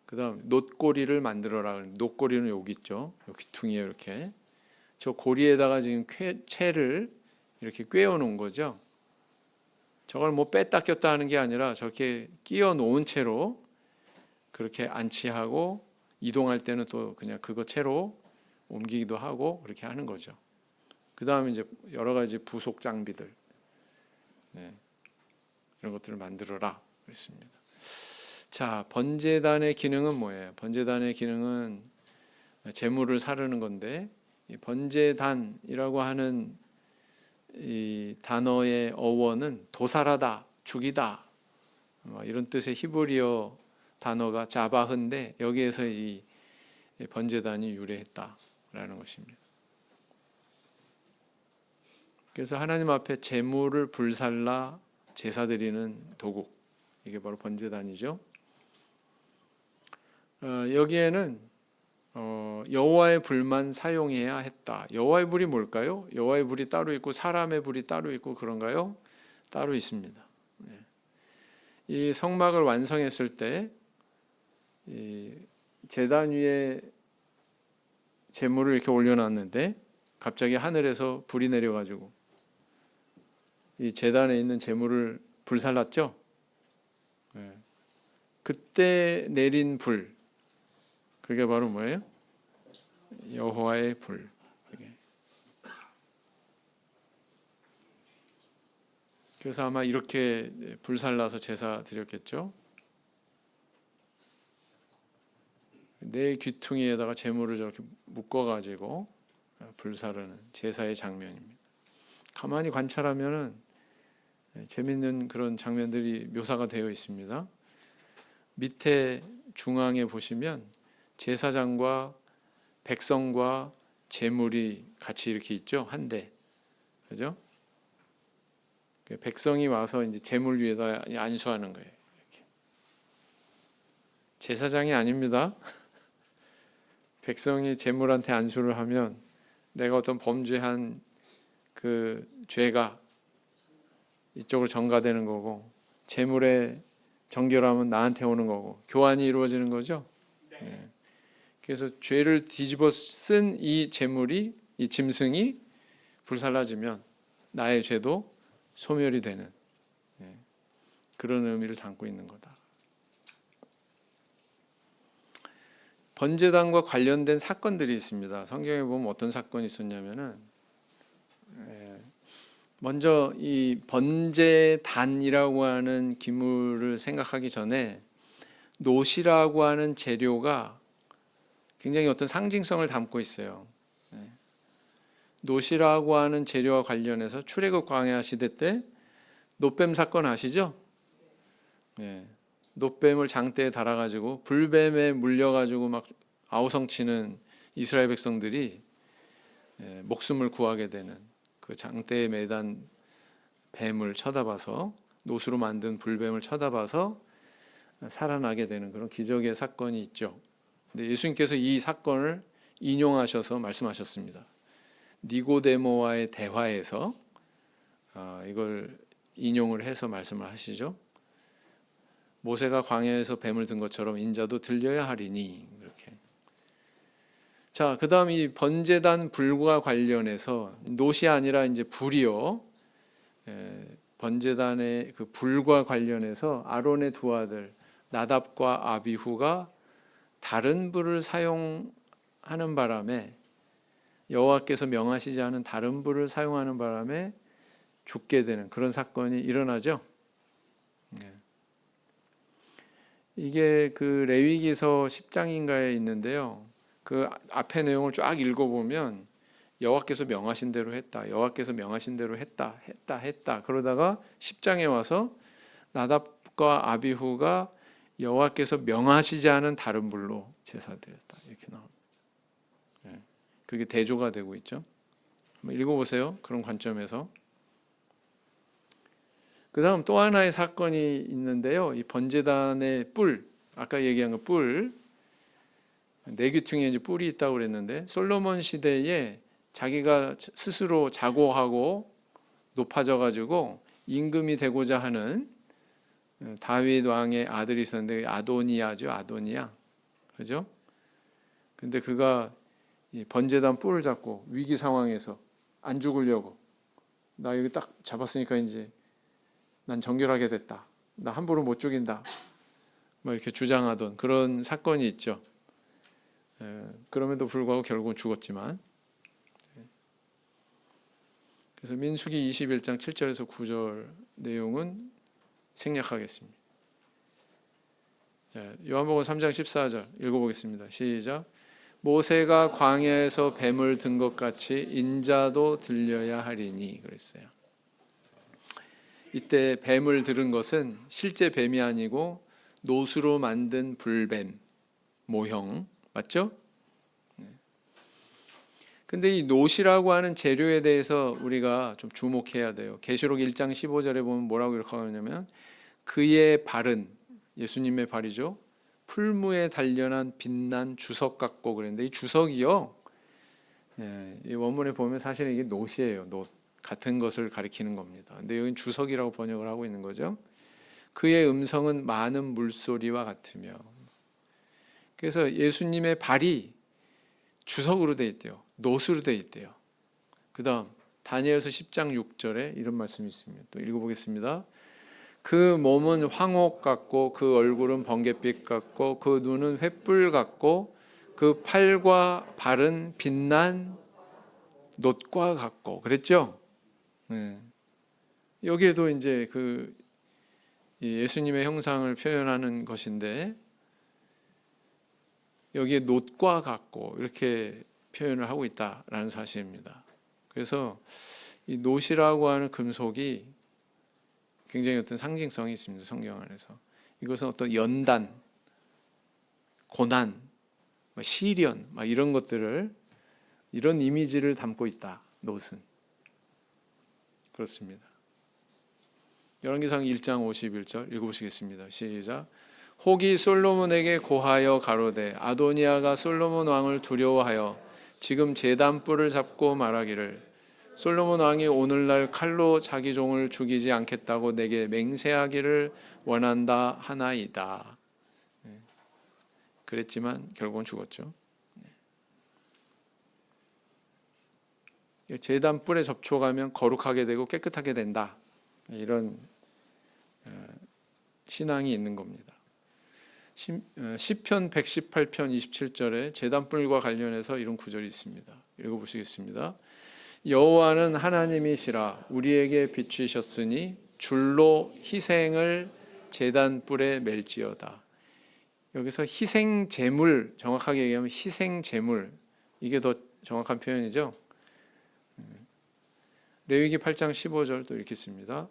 그다음 놋고리를 만들어라. 놋고리는 여기 있죠. 여기 귀퉁이에 이렇게. 저 고리에다가 지금 채를 이렇게 꿰어 놓은 거죠. 저걸 뭐 뺐다 꼈다 하는 게 아니라 저렇게 끼워 놓은 채로 그렇게 안치하고 이동할 때는 또 그냥 그거 채로 옮기기도 하고 그렇게 하는 거죠. 그 다음에 이제 여러 가지 부속 장비들, 네, 이런 것들을 만들어라 그랬습니다. 자, 번제단의 기능은 뭐예요? 번제단의 기능은 재물을 사르는 건데 이 번제단이라고 하는 이 단어의 어원은 도살하다, 죽이다 이런 뜻의 히브리어 단어가 자바흐인데 여기에서 이 번제단이 유래했다라는 것입니다. 그래서 하나님 앞에 제물을 불살라 제사 드리는 도구, 이게 바로 번제단이죠. 여기에는 여호와의 불만 사용해야 했다. 여호와의 불이 뭘까요? 여호와의 불이 따로 있고 사람의 불이 따로 있고 그런가요? 따로 있습니다. 이 성막을 완성했을 때 이 제단 위에 제물을 이렇게 올려놨는데 갑자기 하늘에서 불이 내려가지고 이 제단에 있는 제물을 불살랐죠. 그때 내린 불, 그게 바로 뭐예요? 여호와의 불. 그래서 아마 이렇게 불살라서 제사 드렸겠죠. 내 귀퉁이에다가 재물을 저렇게 묶어가지고 불사르는 제사의 장면입니다. 가만히 관찰하면은 재밌는 그런 장면들이 묘사가 되어 있습니다. 밑에 중앙에 보시면 제사장과 백성과 제물이 같이 이렇게 있죠. 한데, 그죠? 백성이 와서 이제 제물 위에다 안수하는 거예요. 이렇게. 제사장이 아닙니다. 백성이 제물한테 안수를 하면 내가 어떤 범죄한 그 죄가 이쪽으로 전가되는 거고 제물의 정결함은 나한테 오는 거고 교환이 이루어지는 거죠. 네. 그래서 죄를 뒤집어 쓴 이 제물이 이 짐승이 불살라지면 나의 죄도 소멸이 되는 그런 의미를 담고 있는 거다. 번제단과 관련된 사건들이 있습니다. 성경에 보면 어떤 사건이 있었냐면은 먼저 이 번제단이라고 하는 기물을 생각하기 전에 놋이라고 하는 재료가 굉장히 어떤 상징성을 담고 있어요. 놋이라고 하는 재료와 관련해서 출애굽 광야 시대 때 놋뱀 사건 아시죠? 놋뱀을 장대에 달아가지고 불뱀에 물려가지고 막 아우성치는 이스라엘 백성들이 목숨을 구하게 되는 그 장대에 매단 뱀을 쳐다봐서 놋으로 만든 불뱀을 쳐다봐서 살아나게 되는 그런 기적의 사건이 있죠. 근데 예수님께서 이 사건을 인용하셔서 말씀하셨습니다. 니고데모와의 대화에서 이걸 인용을 해서 말씀을 하시죠. 모세가 광야에서 뱀을 든 것처럼 인자도 들려야 하리니 이렇게. 자, 그다음 이 번제단 불과 관련해서 놋이 아니라 이제 불이요. 번제단의 그 불과 관련해서 아론의 두 아들 나답과 아비후가 다른 불을 사용하는 바람에 여호와께서 명하시지 않은 다른 불을 사용하는 바람에 죽게 되는 그런 사건이 일어나죠. 이게 그 레위기서 10장인가에 있는데요. 그 앞에 내용을 쫙 읽어보면 여호와께서 명하신 대로 했다. 여호와께서 명하신 대로 했다. 그러다가 10장에 와서 나답과 아비후가 여호와께서 명하시지 않은 다른 불로 제사드렸다. 이렇게 나옵니다. 그게 대조가 되고 있죠. 한번 읽어보세요. 그런 관점에서. 그 다음 또 하나의 사건이 있는데요. 이 번제단의 뿔, 아까 얘기한 그 뿔, 네 귀퉁이에 이제 뿔이 있다고 그랬는데 솔로몬 시대에 자기가 스스로 자고하고 높아져 가지고 임금이 되고자 하는 다윗 왕의 아들이 있었는데 아도니아죠. 아도니아. 그죠? 근데 그가 이 번제단 뿔을 잡고 위기 상황에서 안 죽으려고 나 여기 딱 잡았으니까 이제 난 정결하게 됐다. 나 함부로 못 죽인다. 뭐 이렇게 주장하던 그런 사건이 있죠. 그럼에도 불구하고 결국은 죽었지만. 그래서 민수기 21장 7절에서 9절 내용은 생략하겠습니다. 자, 요한복음 3장 14절 읽어보겠습니다. 시작. 모세가 광야에서 뱀을 든 것 같이 인자도 들려야 하리니 그랬어요. 이때 뱀을 들은 것은 실제 뱀이 아니고 놋으로 만든 불뱀 모형 맞죠? 근데 이 놋이라고 하는 재료에 대해서 우리가 좀 주목해야 돼요. 계시록 1장 15절에 보면 뭐라고 이렇게 하냐면 그의 발은 예수님의 발이죠. 풀무에 단련한 빛난 주석 같고 그랬는데 이 주석이요. 이 원문에 보면 사실 이게 놋이에요. 놋 같은 것을 가리키는 겁니다. 근데 여기는 주석이라고 번역을 하고 있는 거죠. 그의 음성은 많은 물소리와 같으며. 그래서 예수님의 발이 주석으로 돼 있대요. 놋으로 돼 있대요. 그다음 다니엘서 10장 6절에 이런 말씀이 있습니다. 또 읽어보겠습니다. 그 몸은 황옥 같고 그 얼굴은 번갯빛 같고 그 눈은 횃불 같고 그 팔과 발은 빛난 놋과 같고 그랬죠? 여기에도 이제 그 예수님의 형상을 표현하는 것인데 여기에 놋과 같고 이렇게 표현을 하고 있다라는 사실입니다. 그래서 이 놋이라고 하는 금속이 굉장히 어떤 상징성이 있습니다. 성경 안에서 이것은 어떤 연단, 고난, 시련 이런 것들을 이런 이미지를 담고 있다. 놋은 그렇습니다. 열왕기상 1장 51절 읽어보시겠습니다. 시작. 혹이 솔로몬에게 고하여 가로되 아도니아가 솔로몬 왕을 두려워하여 지금 제단뿔을 잡고 말하기를 솔로몬 왕이 오늘날 칼로 자기 종을 죽이지 않겠다고 내게 맹세하기를 원한다 하나이다. 그랬지만 결국은 죽었죠. 제단뿔에 접촉하면 거룩하게 되고 깨끗하게 된다. 이런 신앙이 있는 겁니다. 시편 118편 27절에 제단불과 관련해서 이런 구절이 있습니다. 읽어보시겠습니다. 여호와는 하나님이시라 우리에게 비추셨으니 줄로 희생을 제단불에 멜지어다. 여기서 희생 제물, 정확하게 얘기하면 희생 제물, 이게 더 정확한 표현이죠. 레위기 8장 15절도 이렇게 씁니다.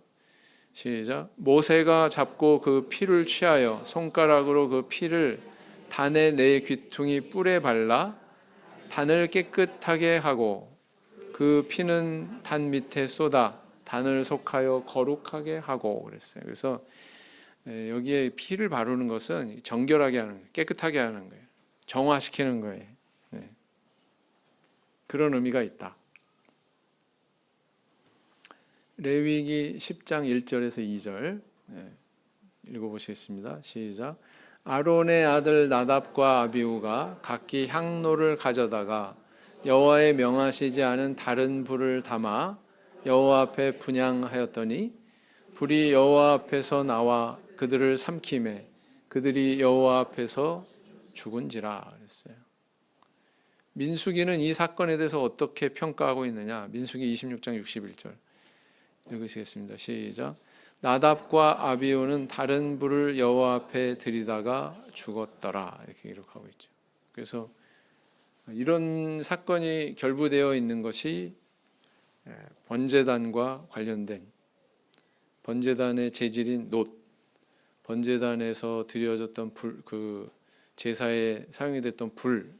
시작. 모세가 잡고 그 피를 취하여 손가락으로 그 피를 단의 네 귀퉁이 뿔에 발라 단을 깨끗하게 하고 그 피는 단 밑에 쏟아 단을 속하여 거룩하게 하고 그랬어요. 그래서 여기에 피를 바르는 것은 정결하게 하는 거예요. 깨끗하게 하는 거예요. 정화시키는 거예요. 그런 의미가 있다. 레위기 10장 1절에서 2절 읽어보시겠습니다. 시작. 아론의 아들 나답과 아비후가 각기 향로를 가져다가 여호와의 명하시지 않은 다른 불을 담아 여호와 앞에 분향하였더니 불이 여호와 앞에서 나와 그들을 삼키매 그들이 여호와 앞에서 죽은지라 그랬어요. 민수기는 이 사건에 대해서 어떻게 평가하고 있느냐? 민수기 26장 61절 읽으시겠습니다. 시작. 나답과 아비후는 다른 불을 여호와 앞에 들이다가 죽었더라 이렇게 기록하고 있죠. 그래서 이런 사건이 결부되어 있는 것이 번제단과 관련된 번제단의 재질인 놋, 번제단에서 드려졌던 불, 그 제사에 사용이 됐던 불,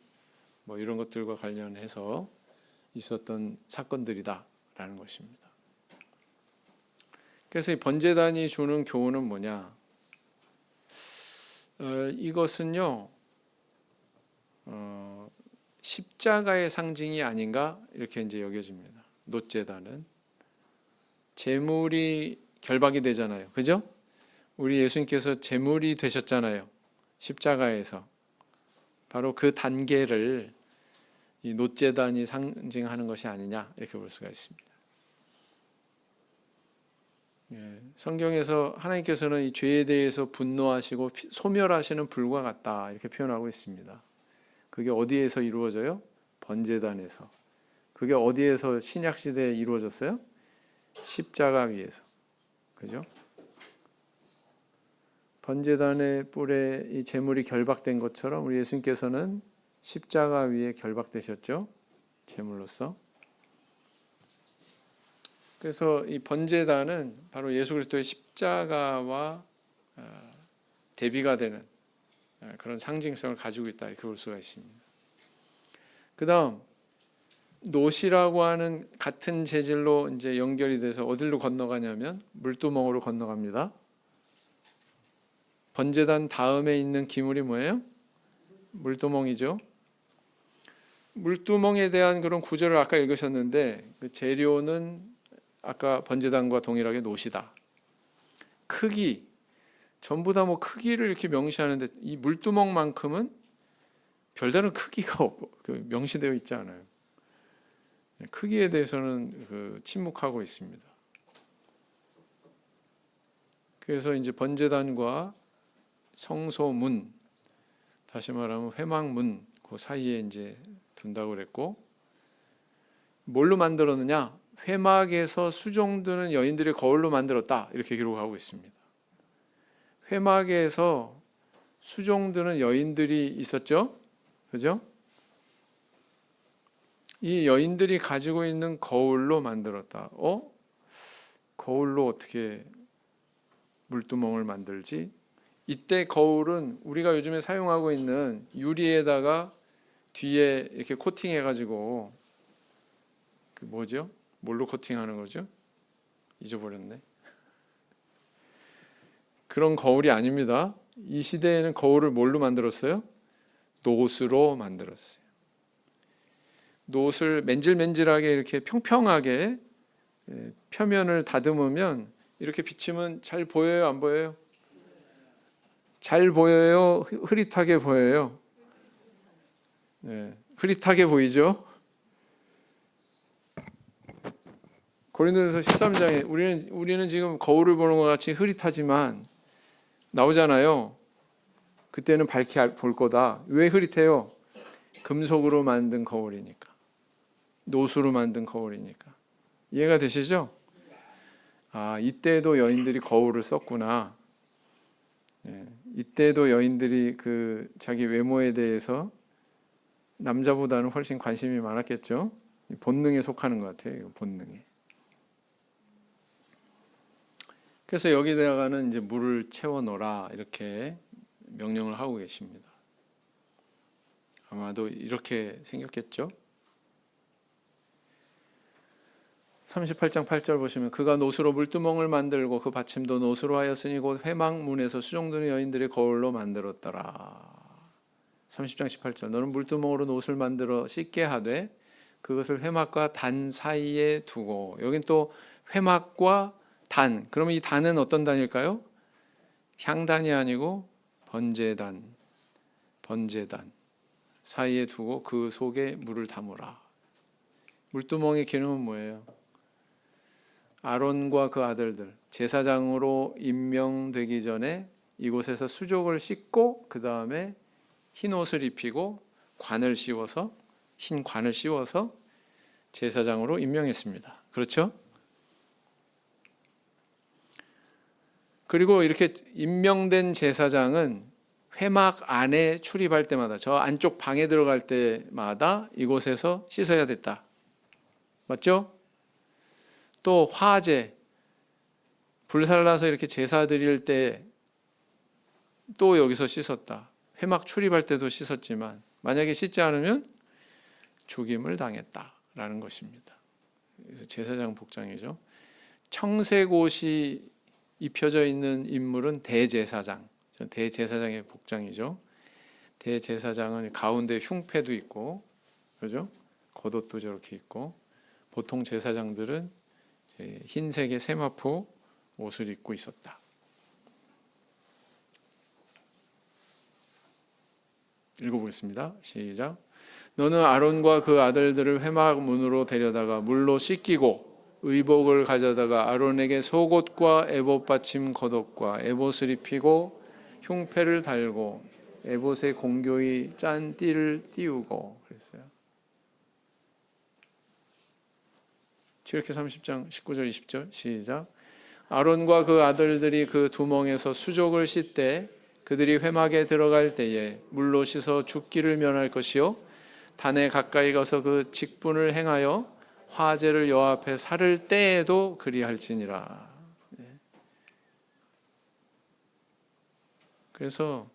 뭐 이런 것들과 관련해서 있었던 사건들이다라는 것입니다. 그래서 이 번제단이 주는 교훈은 뭐냐? 이것은요, 십자가의 상징이 아닌가 이렇게 이제 여겨집니다. 놋제단은 제물이 결박이 되잖아요, 그죠? 우리 예수님께서 제물이 되셨잖아요, 십자가에서. 바로 그 단계를 이 놋제단이 상징하는 것이 아니냐 이렇게 볼 수가 있습니다. 성경에서 하나님께서는 이 죄에 대해서 분노하시고 소멸하시는 불과 같다 이렇게 표현하고 있습니다. 그게 어디에서 이루어져요? 번제단에서. 그게 어디에서 신약 시대에 이루어졌어요? 십자가 위에서. 그죠? 번제단의 뿔에 이 제물이 결박된 것처럼 우리 예수님께서는 십자가 위에 결박되셨죠? 제물로서. 그래서 이 번제단은 바로 예수 그리스도의 십자가와 대비가 되는 그런 상징성을 가지고 있다 이렇게 볼 수가 있습니다. 그 다음 놋이라고 하는 같은 재질로 이제 연결이 돼서 어디로 건너가냐면 물두멍으로 건너갑니다. 번제단 다음에 있는 기물이 뭐예요? 물두멍이죠. 물두멍에 대한 그런 구절을 아까 읽으셨는데 그 재료는 아까 번제단과 동일하게 놋이다. 크기 전부 다 뭐 크기를 이렇게 명시하는데 이 물두멍만큼은 별다른 크기가 명시되어 있지 않아요. 크기에 대해서는 침묵하고 있습니다. 그래서 이제 번제단과 성소문, 다시 말하면 회막문 그 사이에 이제 둔다고 그랬고, 뭘로 만들었느냐? 회막에서 수종드는 여인들의 거울로 만들었다 이렇게 기록하고 있습니다. 회막에서 수종드는 여인들이 있었죠, 그죠? 이 여인들이 가지고 있는 거울로 만들었다. 거울로 어떻게 물두멍을 만들지? 이때 거울은 우리가 요즘에 사용하고 있는 유리에다가 뒤에 이렇게 코팅해가지고 그 뭐죠? 뭘로 코팅하는 거죠? 잊어버렸네. 그런 거울이 아닙니다. 이 시대에는 거울을 뭘로 만들었어요? 놋으로 만들었어요. 놋을 맨질맨질하게 이렇게 평평하게 표면을 다듬으면 이렇게 비치면 잘 보여요, 안 보여요? 잘 보여요? 흐릿하게 보여요? 네, 흐릿하게 보이죠? 고린도전서 13장에 우리는 지금 거울을 보는 것 같이 흐릿하지만 나오잖아요. 그때는 밝히 볼 거다. 왜 흐릿해요? 금속으로 만든 거울이니까. 노수로 만든 거울이니까. 이해가 되시죠? 아, 이때도 여인들이 거울을 썼구나. 예, 이때도 여인들이 그 자기 외모에 대해서 남자보다는 훨씬 관심이 많았겠죠. 본능에 속하는 것 같아요. 본능에. 그래서 여기다가는 이제 물을 채워 놓으라 이렇게 명령을 하고 계십니다. 아마도 이렇게 생겼겠죠. 38장 8절 보시면 그가 노수로 물두멍을 만들고 그 받침도 노수로 하였으니 곧 회막문에서 수종드는 여인들의 거울로 만들었더라. 30장 18절 너는 물두멍으로 노수를 만들어 씻게 하되 그것을 회막과 단 사이에 두고, 여긴 또 회막과 단, 그러면 이 단은 어떤 단일까요? 향단이 아니고 번제단 사이에 두고 그 속에 물을 담으라. 물두멍의 기능은 뭐예요? 아론과 그 아들들 제사장으로 임명되기 전에 이곳에서 수족을 씻고 그 다음에 흰 옷을 입히고 관을 씌워서 흰 관을 씌워서 제사장으로 임명했습니다. 그렇죠? 그리고 이렇게 임명된 제사장은 회막 안에 출입할 때마다, 저 안쪽 방에 들어갈 때마다 이곳에서 씻어야 됐다. 맞죠? 또 화제, 불살라서 이렇게 제사 드릴 때 또 여기서 씻었다. 회막 출입할 때도 씻었지만 만약에 씻지 않으면 죽임을 당했다라는 것입니다. 그래서 제사장 복장이죠. 청색 옷이 입혀져 있는 인물은 대제사장, 대제사장의 복장이죠. 대제사장은 가운데 흉패도 있고, 그렇죠? 겉옷도 저렇게 있고, 보통 제사장들은 흰색의 세마포 옷을 입고 있었다. 읽어보겠습니다. 시작. 너는 아론과 그 아들들을 회막 문으로 데려다가 물로 씻기고 의복을 가져다가 아론에게 속옷과 에봇 받침 겉옷과 에봇을 입히고 흉패를 달고 에봇에 공교히 짠 띠를 띄우고 그랬어요. 출애굽기 30장 19절 20절 시작. 아론과 그 아들들이 그 두멍에서 수족을 씻되 그들이 회막에 들어갈 때에 물로 씻어 죽기를 면할 것이요 단에 가까이 가서 그 직분을 행하여 화제를 여호와 앞에 살을 때에도 그리할지니라. 그래서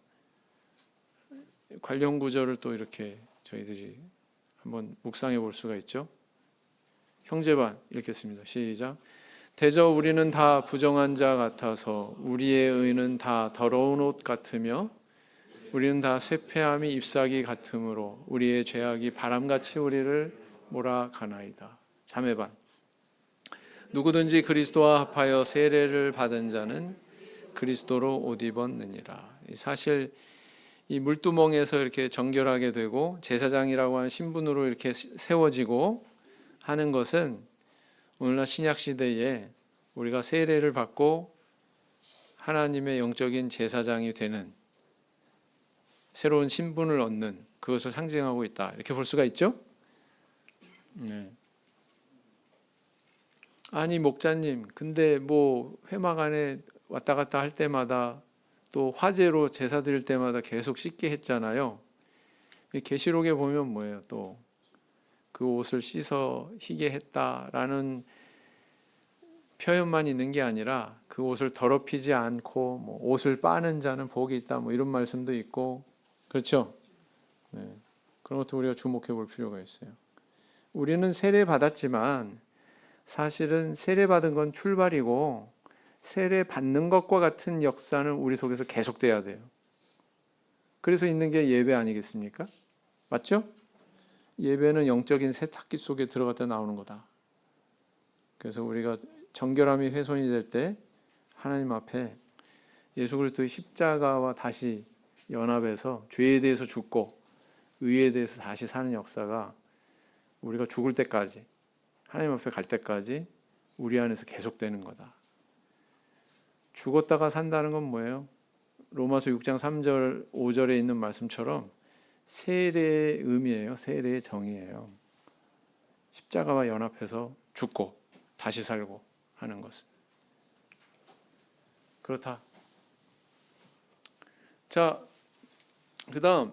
관련 구절을 또 이렇게 저희들이 한번 묵상해 볼 수가 있죠. 형제반 이렇게 씁니다. 시작. 대저 우리는 다 부정한 자 같아서 우리의 의는 다 더러운 옷 같으며 우리는 다 쇠폐함이 잎사귀 같으므로 우리의 죄악이 바람같이 우리를 몰아가나이다. 자매반 누구든지 그리스도와 합하여 세례를 받은 자는 그리스도로 옷 입었느니라. 사실 이 물두멍에서 이렇게 정결하게 되고 제사장이라고 하는 신분으로 이렇게 세워지고 하는 것은 오늘날 신약 시대에 우리가 세례를 받고 하나님의 영적인 제사장이 되는 새로운 신분을 얻는 그것을 상징하고 있다. 이렇게 볼 수가 있죠? 네. 아니 목자님, 근데 뭐 회막 안에 왔다 갔다 할 때마다 또 화제로 제사 드릴 때마다 계속 씻게 했잖아요. 계시록에 보면 뭐예요? 또 그 옷을 씻어 희게 했다라는 표현만 있는 게 아니라 그 옷을 더럽히지 않고 뭐 옷을 빠는 자는 복이 있다 뭐 이런 말씀도 있고 그렇죠? 네. 그런 것도 우리가 주목해 볼 필요가 있어요. 우리는 세례 받았지만 사실은 세례 받은 건 출발이고 세례 받는 것과 같은 역사는 우리 속에서 계속돼야 돼요. 그래서 있는 게 예배 아니겠습니까? 맞죠? 예배는 영적인 세탁기 속에 들어갔다 나오는 거다. 그래서 우리가 정결함이 훼손이 될 때 하나님 앞에 예수 그리스도의 십자가와 다시 연합해서 죄에 대해서 죽고 의에 대해서 다시 사는 역사가 우리가 죽을 때까지 하나님 앞에 갈 때까지 우리 안에서 계속되는 거다. 죽었다가 산다는 건 뭐예요? 로마서 6장 3절 5절에 있는 말씀처럼 세례의 의미예요. 세례의 정의예요. 십자가와 연합해서 죽고 다시 살고 하는 것은 그렇다. 자, 그다음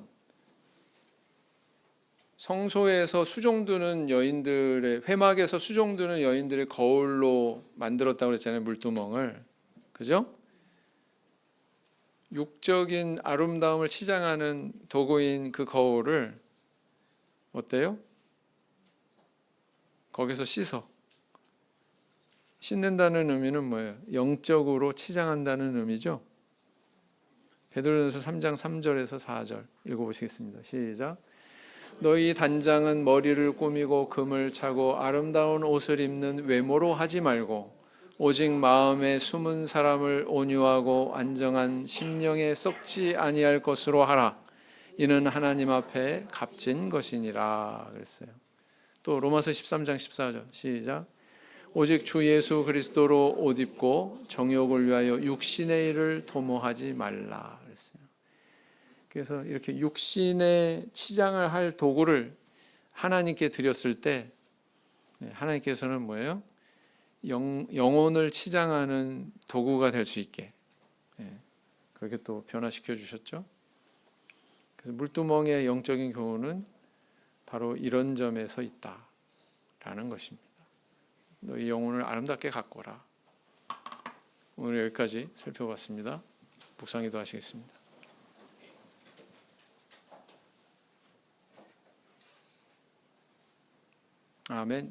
성소에서 수종드는 여인들의 회막에서 수종드는 여인들의 거울로 만들었다고 그랬잖아요. 물두멍을. 그죠? 육적인 아름다움을 치장하는 도구인 그 거울을 어때요? 거기서 씻는다는 의미는 뭐예요? 영적으로 치장한다는 의미죠. 베드로전서 3장 3절에서 4절 읽어보시겠습니다. 시작. 너희 단장은 머리를 꾸미고 금을 차고 아름다운 옷을 입는 외모로 하지 말고 오직 마음에 숨은 사람을 온유하고 안정한 심령에 썩지 아니할 것으로 하라. 이는 하나님 앞에 값진 것이니라 그랬어요. 또 로마서 13장 14절 시작. 오직 주 예수 그리스도로 옷 입고 정욕을 위하여 육신의 일을 도모하지 말라 그랬어요. 그래서 이렇게 육신의 치장을 할 도구를 하나님께 드렸을 때 하나님께서는 뭐예요? 영혼을 치장하는 도구가 될 수 있게 그렇게 또 변화시켜 주셨죠. 그래서 물두멍의 영적인 교훈은 바로 이런 점에 서 있다라는 것입니다. 너희 영혼을 아름답게 가꾸라. 오늘 여기까지 살펴봤습니다. 묵상기도 하시겠습니다. 아멘.